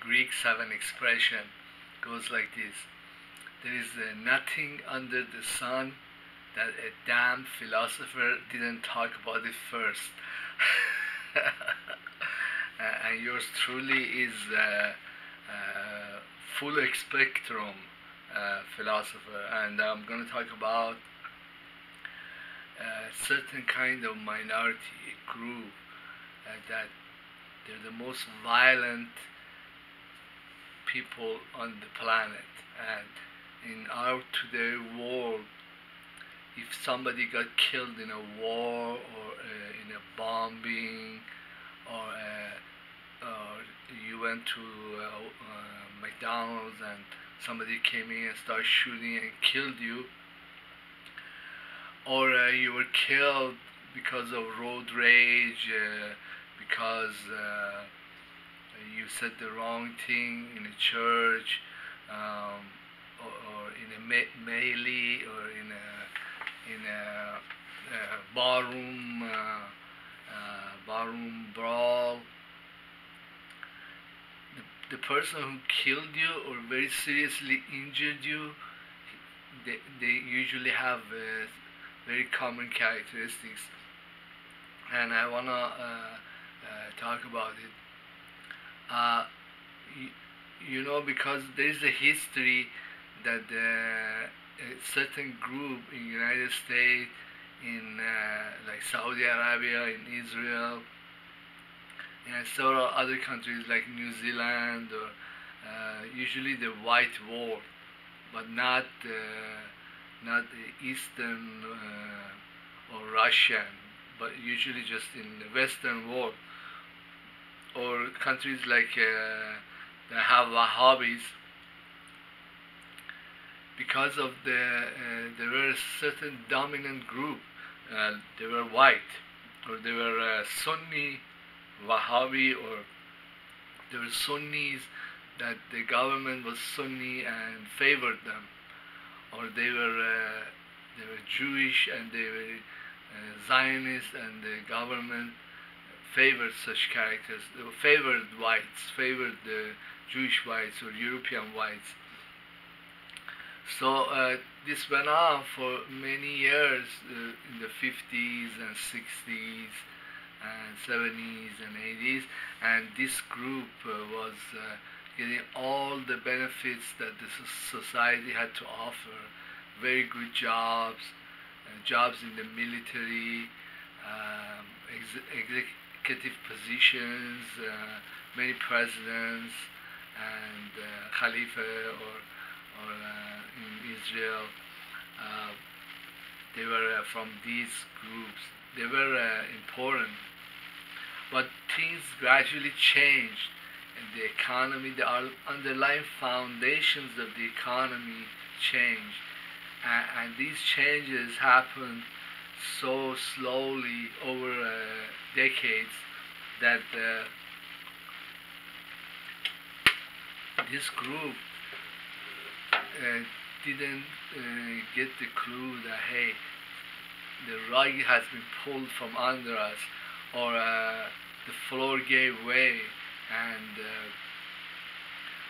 Greeks have an expression, goes like this: there is nothing under the sun that a damn philosopher didn't talk about it first. And yours truly is full spectrum philosopher, and I'm going to talk about certain kind of minority group that they're the most violent people on the planet. And in our today world, if somebody got killed in a war or in a bombing, or you went to McDonald's and somebody came in and started shooting and killed you, or you were killed because of road rage, because you said the wrong thing in a church, or in a melee, or in a barroom brawl. The person who killed you or very seriously injured you, they usually have very common characteristics, and I wanna talk about it. You know, because there is a history that a certain group in United States, in like Saudi Arabia, in Israel, and several other countries like New Zealand, or usually the white world, but not the Eastern or Russian, but usually just in the Western world, or countries like that have Wahhabis. Because of there were a certain dominant group, they were white, or they were Sunni Wahhabi, or they were Sunnis that the government was Sunni and favored them, or they were Jewish and they were Zionist and the government favored such characters. They favored whites, favored the Jewish whites or European whites. So this went on for many years, in the 50s and 60s and 70s and 80s, and this group was getting all the benefits that the society had to offer. Very good jobs, jobs in the military, executive positions, many presidents, and Khalifa, or in Israel. They were from these groups. They were important, but things gradually changed, and the economy, the underlying foundations of the economy changed, and these changes happened so slowly over decades that this group didn't get the clue that, hey, the rug has been pulled from under us, or the floor gave way. And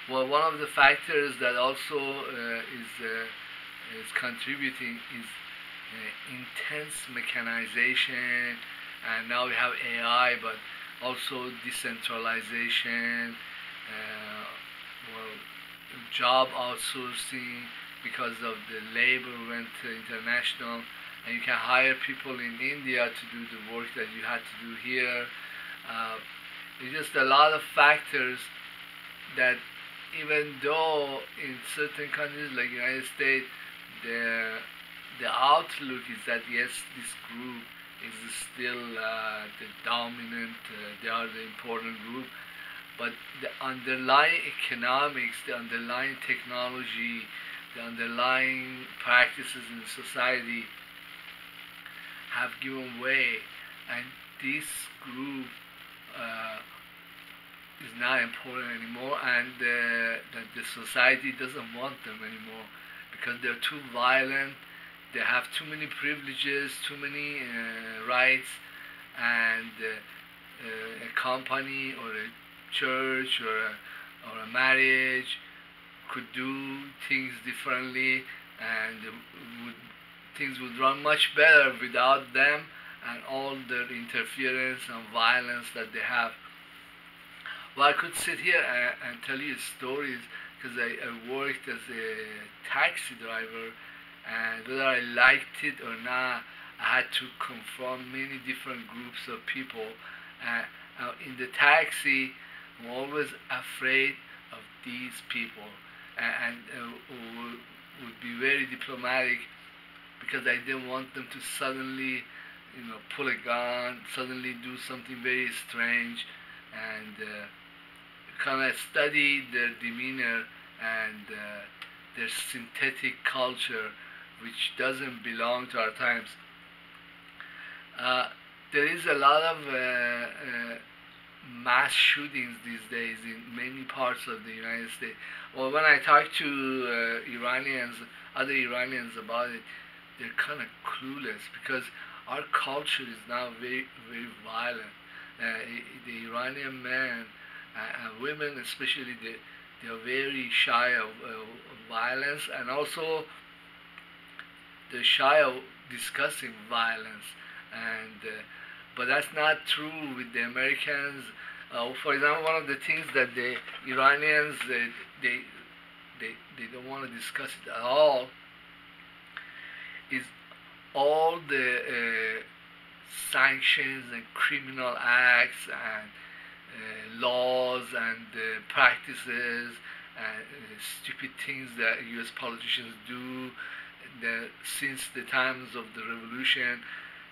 well, one of the factors that also is contributing is intense mechanization, and now we have AI, but also decentralization, well, job outsourcing, because of the labor went international, and you can hire people in India to do the work that you had to do here. It's just a lot of factors that, even though in certain countries like United States, the outlook is that yes, this group is still the dominant, they are the important group, but the underlying economics, the underlying technology, the underlying practices in society have given way, and this group is not important anymore, and that the society doesn't want them anymore because they're too violent, they have too many privileges, too many rights, and a company or a church or a marriage could do things differently, and would, things would run much better without them and all their interference and violence that they have. Well, I could sit here and tell you stories because I worked as a taxi driver, and whether I liked it or not, I had to confront many different groups of people. In the taxi, I'm always afraid of these people, and would be very diplomatic because I didn't want them to suddenly, pull a gun, suddenly do something very strange, and kind of study their demeanor and their synthetic culture, which doesn't belong to our times. Uh, there is a lot of mass shootings these days in many parts of the United States. Well, when I talk to Iranians, other Iranians about it, they're kind of clueless because our culture is now very, very violent. The Iranian men and women, especially, they are very shy of violence, and also they're shy of discussing violence. And but that's not true with the Americans. For example, one of the things that the Iranians they they don't want to discuss it at all is all the sanctions and criminal acts and laws and practices and stupid things that U.S. politicians do since the times of the revolution,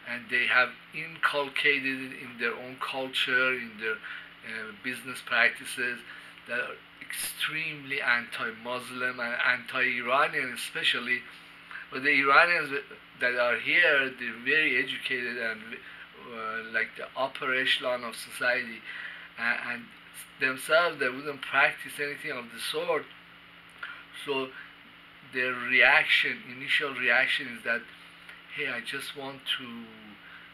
and they have inculcated it in their own culture, in their business practices that are extremely anti-Muslim and anti-Iranian especially. But the Iranians that are here, they're very educated and like the upper echelon of society, and themselves they wouldn't practice anything of the sort. So their initial reaction is that, hey, I just want to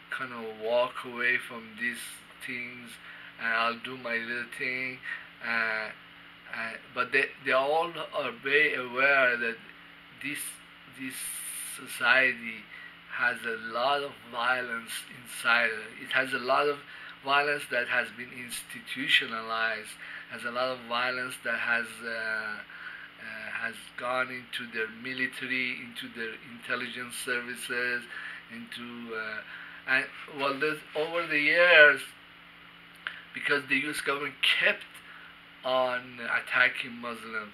kind of walk away from these things and I'll do my little thing. But they all are very aware that this this society has a lot of violence inside it. It has a lot of violence that has been institutionalized, has a lot of violence that has gone into their military, into their intelligence services, into and well, over the years, because the U.S. government kept on attacking Muslims,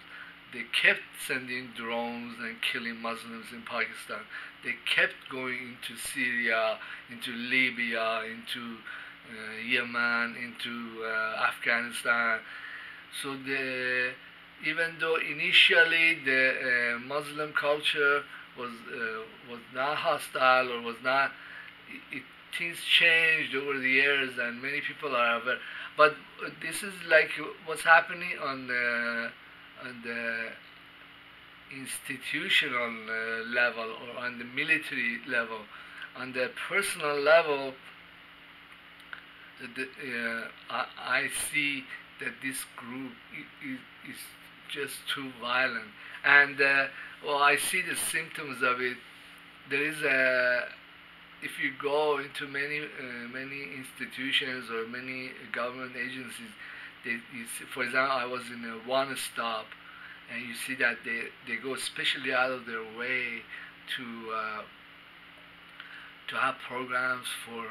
they kept sending drones and killing Muslims in Pakistan. They kept going into Syria, into Libya, into Yemen, into Afghanistan. So even though initially the Muslim culture was not hostile or was not, things changed over the years, and many people are aware. But this is like what's happening on the institutional level or on the military level. On the personal level, I see that this group is just too violent, and well, I see the symptoms of it. There is if you go into many institutions or many government agencies, for example, I was in a one stop, and you see that they go especially out of their way to have programs for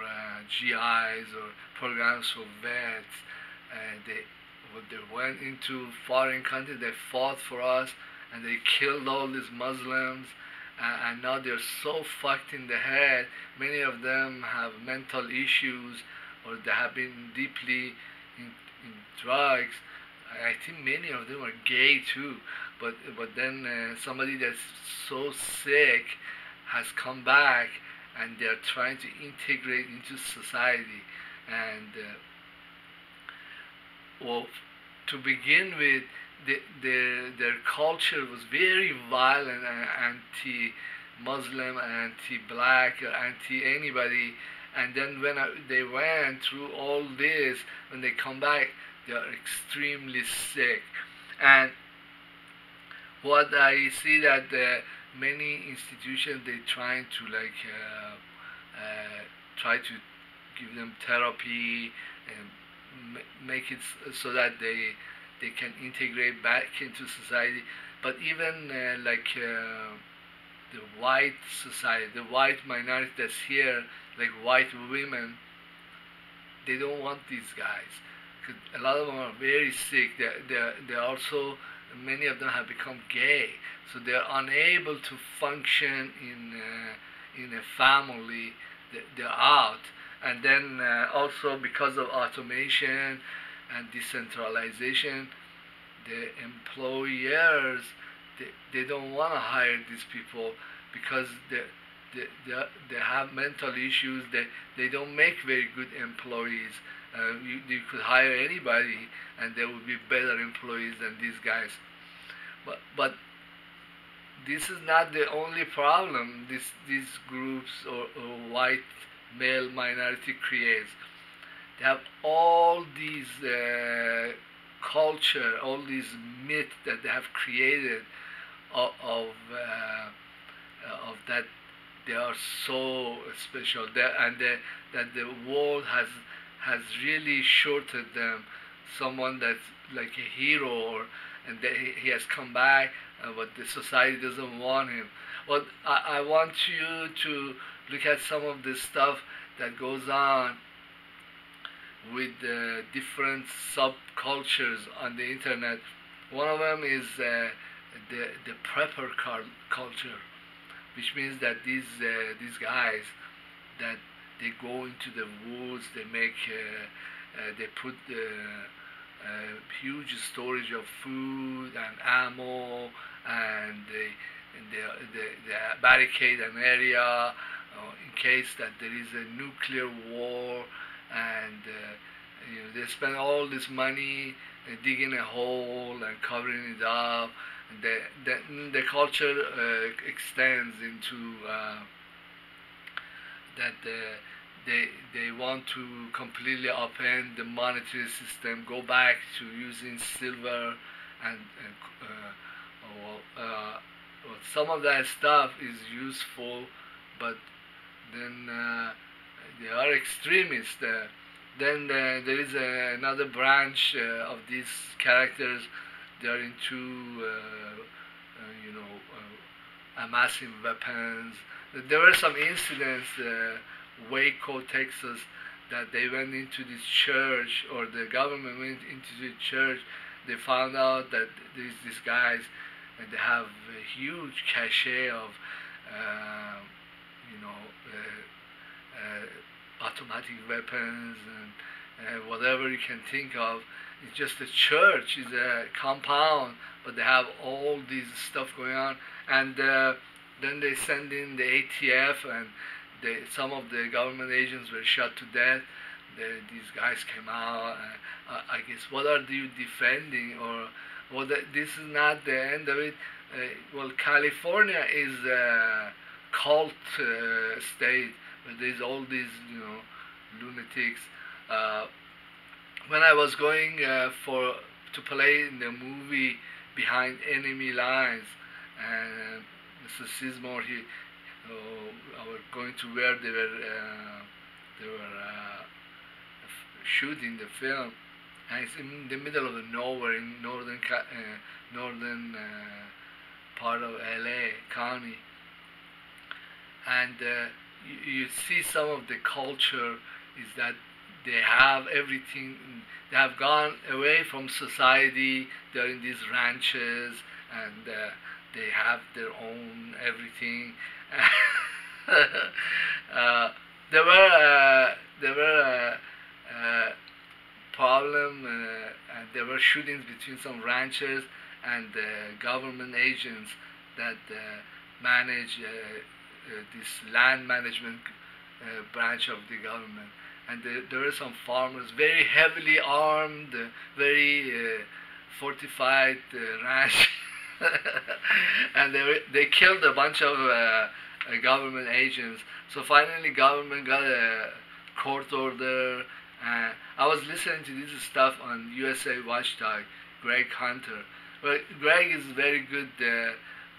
GIs or programs for vets. They went into foreign countries, they fought for us, and they killed all these Muslims, and now they're so fucked in the head. Many of them have mental issues, or they have been deeply in drugs. I think many of them are gay too, but then somebody that's so sick has come back, and they're trying to integrate into society. And well, to begin with, their culture was very violent and anti-Muslim, anti-black, anti-anybody. And then when they went through all this, when they come back, they are extremely sick. And what I see that many institutions they trying to like try to give them therapy and make it so that they can integrate back into society. But even the white society, the white minority that's here, like white women, they don't want these guys. 'Cause a lot of them are very sick. They're also, many of them have become gay, so they're unable to function in a family. They're out, and then also because of automation and decentralization, the employers they don't want to hire these people because they have mental issues. They don't make very good employees. You could hire anybody and they would be better employees than these guys. But this is not the only problem these groups or white male minority creates. They have all these culture, all these myths that they have created of that they are so special, that the world has really shorted them. Someone that's like a hero, and he has come back, but the society doesn't want him. But I want you to look at some of the stuff that goes on with different subcultures on the internet. One of them is the prepper culture, which means that these guys that they go into the woods, they put huge storage of food and ammo, and they barricade an area in case that there is a nuclear war, and they spend all this money digging a hole and covering it up. The culture extends into that they want to completely upend the monetary system, go back to using silver, and some of that stuff is useful, but then they are extremists. Then there is another branch of these characters. They are into amassing weapons. There were some incidents, Waco, Texas, that they went into this church, or the government went into the church. They found out that there's these guys, and they have a huge cache of, you know, automatic weapons and whatever you can think of. It's just a church, it's a compound, but they have all this stuff going on. And then they send in the ATF, and some of the government agents were shot to death. These guys came out. I guess, what are you defending? Or well, this is not the end of it. Well, California is a cult state, where there's all these, lunatics. When I was going to play in the movie Behind Enemy Lines, and Mr. Sizemore, I was going to where they were shooting the film, and it's in the middle of nowhere in northern part of LA County, and you see some of the culture is that they have everything. They have gone away from society. They're in these ranches, and they have their own everything. There were problem, and there were shootings between some ranchers and government agents that manage this land management branch of the government. And there were some farmers, very heavily armed, very fortified ranch, and they killed a bunch of government agents. So finally, government got a court order. I was listening to this stuff on USA Watchdog, Greg Hunter, Well, Greg is very good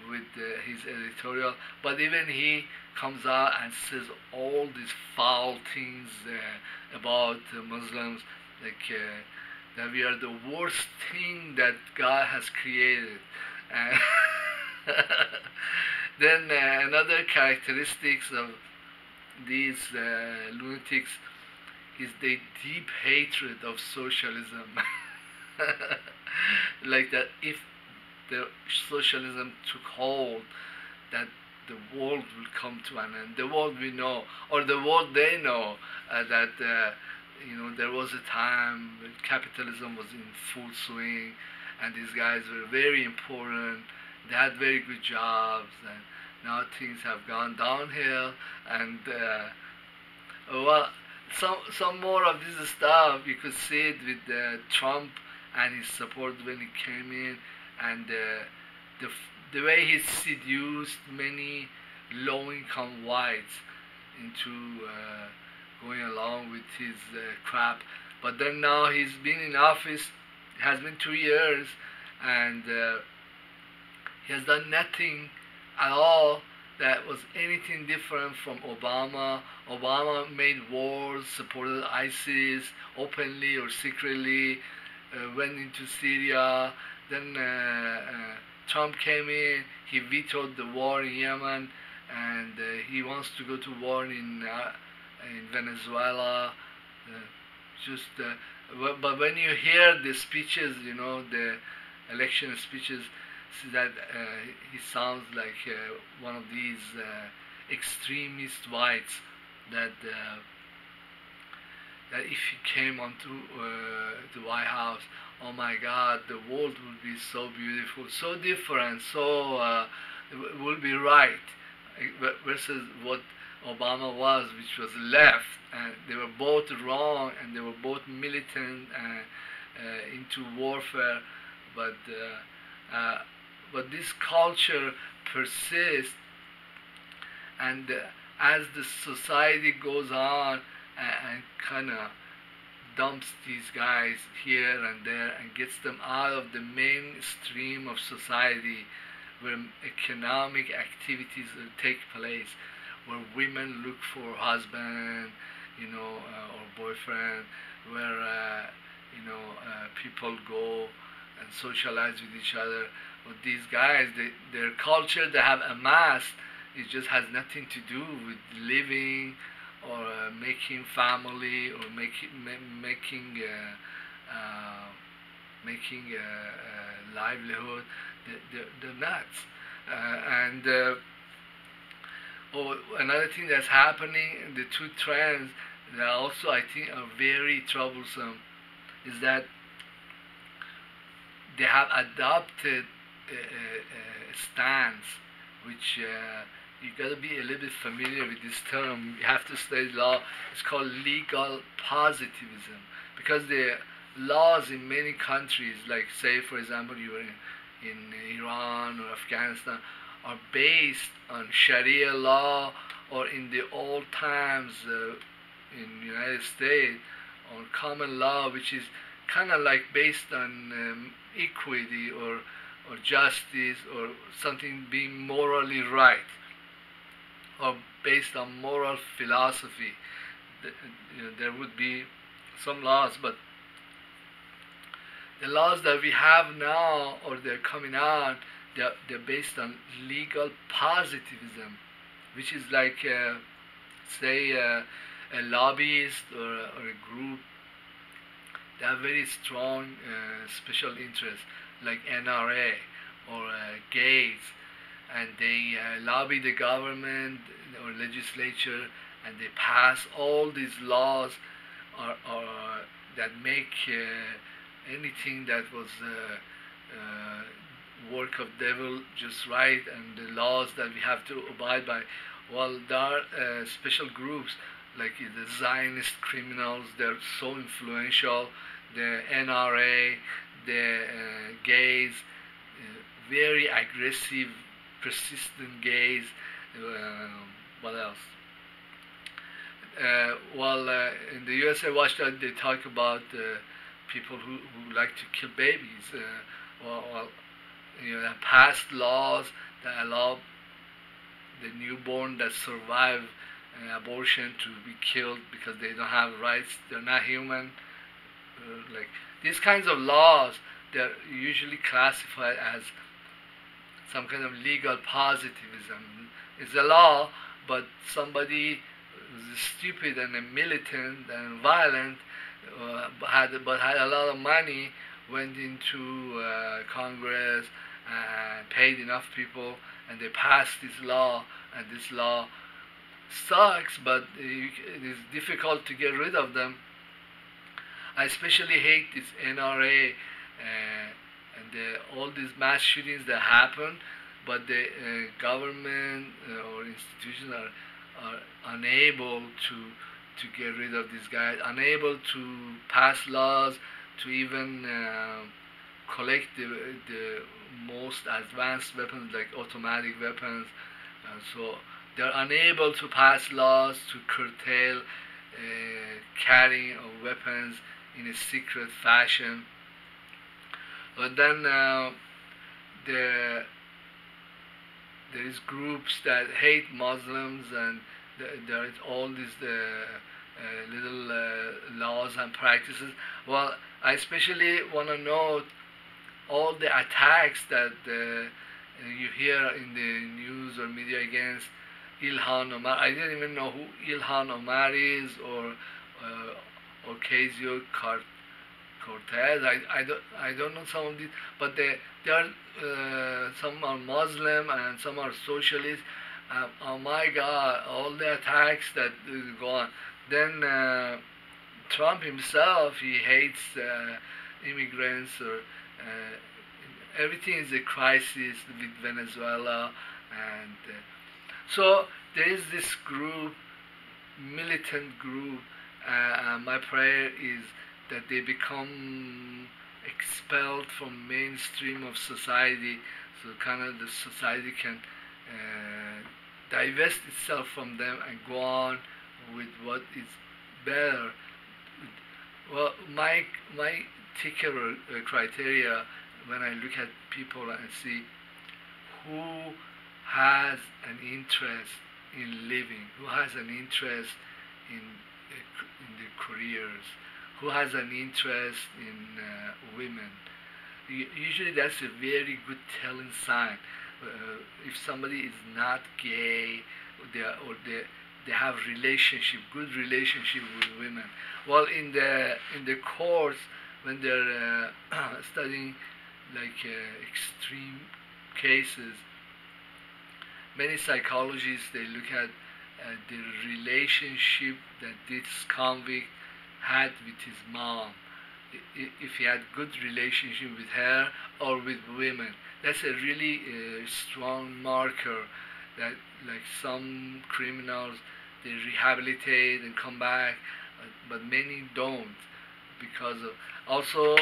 with his editorial, but even he comes out and says all these foul things about Muslims, like that we are the worst thing that God has created. And then another characteristics of these lunatics is the deep hatred of socialism. Like that if the socialism took hold, that the world will come to an end. The world we know, or the world they know, that there was a time when capitalism was in full swing, and these guys were very important. They had very good jobs, and now things have gone downhill. And well, some more of this stuff you could see it with Trump and his support when he came in, and the way he seduced many low-income whites into going along with his crap. But then now he's been in office, it has been 2 years, and he has done nothing at all that was anything different from Obama. Obama made wars, supported ISIS openly or secretly, went into Syria. Then Trump came in, he vetoed the war in Yemen, and he wants to go to war in Venezuela. But when you hear the speeches, the election speeches, see that he sounds like one of these extremist whites that that if he came onto the White House, oh my God, the world would be so beautiful, so different, so would be right, versus what Obama was, which was left, and they were both wrong, and they were both militant into warfare, but this culture persists, and as the society goes on and kind of dumps these guys here and there and gets them out of the mainstream of society, where economic activities take place, where women look for husband, or boyfriend, where people go and socialize with each other. But these guys, their culture they have amassed, it just has nothing to do with living or making family or making livelihood. They're nuts. Another thing that's happening, the two trends that also I think are very troublesome, is that they have adopted a stance, which you gotta be a little bit familiar with this term. You have to study law. It's called legal positivism, because the laws in many countries, like say for example you were in Iran or Afghanistan, are based on Sharia law, or in the old times in the United States on common law, which is kind of like based on equity or justice, or something being morally right, or based on moral philosophy. There would be some laws, but the laws that we have now, or they're coming out, they're based on legal positivism, which is like, say, a lobbyist or a group. They have very strong special interests, like NRA or gays, and they lobby the government or legislature, and they pass all these laws or that make anything that was work of devil just right, and the laws that we have to abide by. Well, there are special groups like the Zionist criminals. They're so influential. The NRA, the gays, very aggressive, persistent gays. What else? In the USA Watchdog, they talk about people who like to kill babies. that passed laws that allow the newborn that survive abortion to be killed because they don't have rights, they're not human. Like these kinds of laws, they're usually classified as some kind of legal positivism. It's a law, but somebody who's stupid and a militant and violent, had a lot of money, went into Congress and paid enough people, and they passed this law, and this law sucks, but it is difficult to get rid of them. I especially hate this NRA and all these mass shootings that happen, but the government or institutions are unable to get rid of these guys, unable to pass laws to even collect the most advanced weapons like automatic weapons. So they're unable to pass laws to curtail carrying of weapons in a secret fashion. But then there is groups that hate Muslims, and there is all these little laws and practices. Well, I especially want to note all the attacks that you hear in the news or media against Ilhan Omar. I didn't even know who Ilhan Omar is, or Ocasio Cortez. I don't know some of these, but they are some are Muslim and some are socialist. Oh my God! All the attacks that go on. Then Trump himself, he hates immigrants, or everything is a crisis with Venezuela, and so there is this group, militant group. My prayer is that they become expelled from mainstream of society, so kind of the society can divest itself from them and go on with what is better. Well, my ticker criteria when I look at people and see who has an interest in living, who has an interest in the careers, who has an interest in women. Usually that's a very good telling sign. If somebody is not gay, they have good relationship with women. Well, in the course, when they're studying like extreme cases, many psychologists, they look at the relationship that this convict had with his mom. If he had good relationship with her or with women, that's a really strong marker that, like, some criminals, they rehabilitate and come back, but many don't, because of also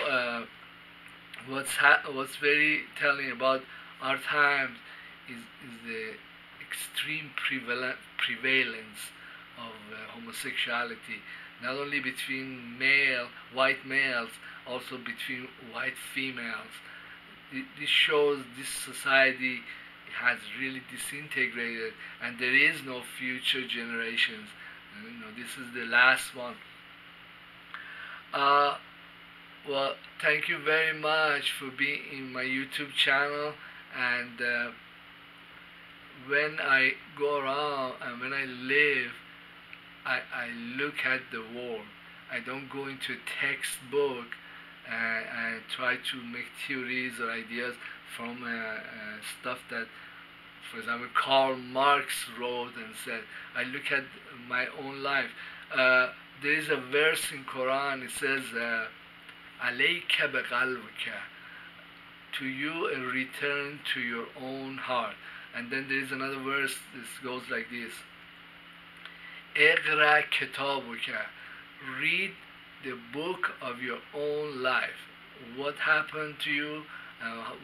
what's very telling about our times is the extreme prevalence of homosexuality, not only between white males, also between white females. This shows this society has really disintegrated, and there is no future generations. This is the last one. Well, thank you very much for being in my YouTube channel, and when I go around and when I live, I look at the world. I don't go into a textbook and try to make theories or ideas from stuff that, for example, Karl Marx wrote and said. I look at my own life. There is a verse in Quran. It says, "Alayka biqalbika," to you a return to your own heart. And then there is another verse. This goes like this: "Iqra kitabuka," read the book of your own life. What happened to you,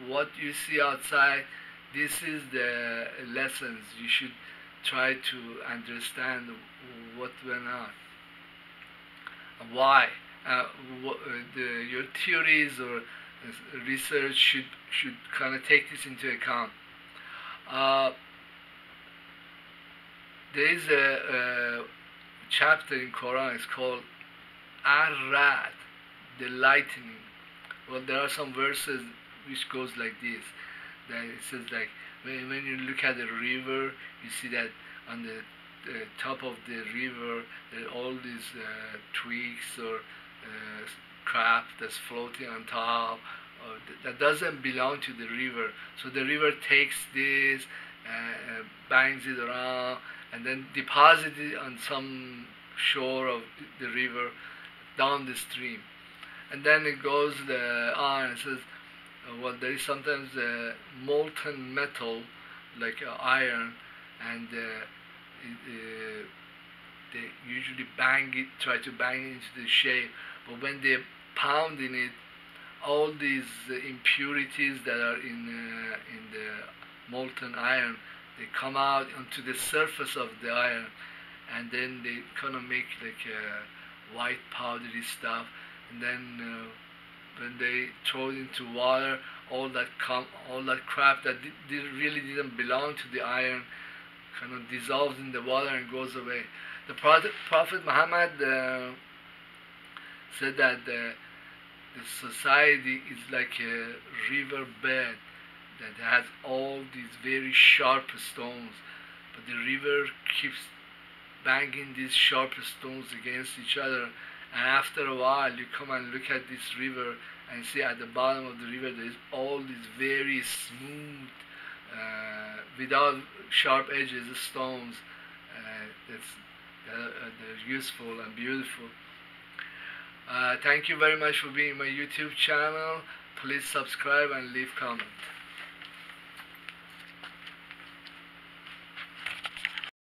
what you see outside, this is the lessons. You should try to understand what went on, why. Your theories or Research should kind of take this into account. Uh, there is a chapter in Quran. It's called Ar-Rad, the lightning. Well, there are some verses which goes like this. That it says like when you look at the river, you see that on the top of the river there are all these twigs or crap that's floating on top. That doesn't belong to the river. So the river takes this, bangs it around, and then deposits it on some shore of the river down the stream. And then it goes on and says, well, there is sometimes molten metal like iron, and they usually try to bang it into the shape. But when they pound in it, all these impurities that are in the molten iron, they come out onto the surface of the iron, and then they kind of make like a white powdery stuff. And then when they throw it into water, all that crap that really didn't belong to the iron kind of dissolves in the water and goes away. The Prophet Muhammad said that the society is like a river bed that has all these very sharp stones, but the river keeps banging these sharp stones against each other, and after a while you come and look at this river and see at the bottom of the river there is all these very smooth, without sharp edges, stones they're useful and beautiful. Thank you very much for being in my YouTube channel. Please subscribe and leave comment.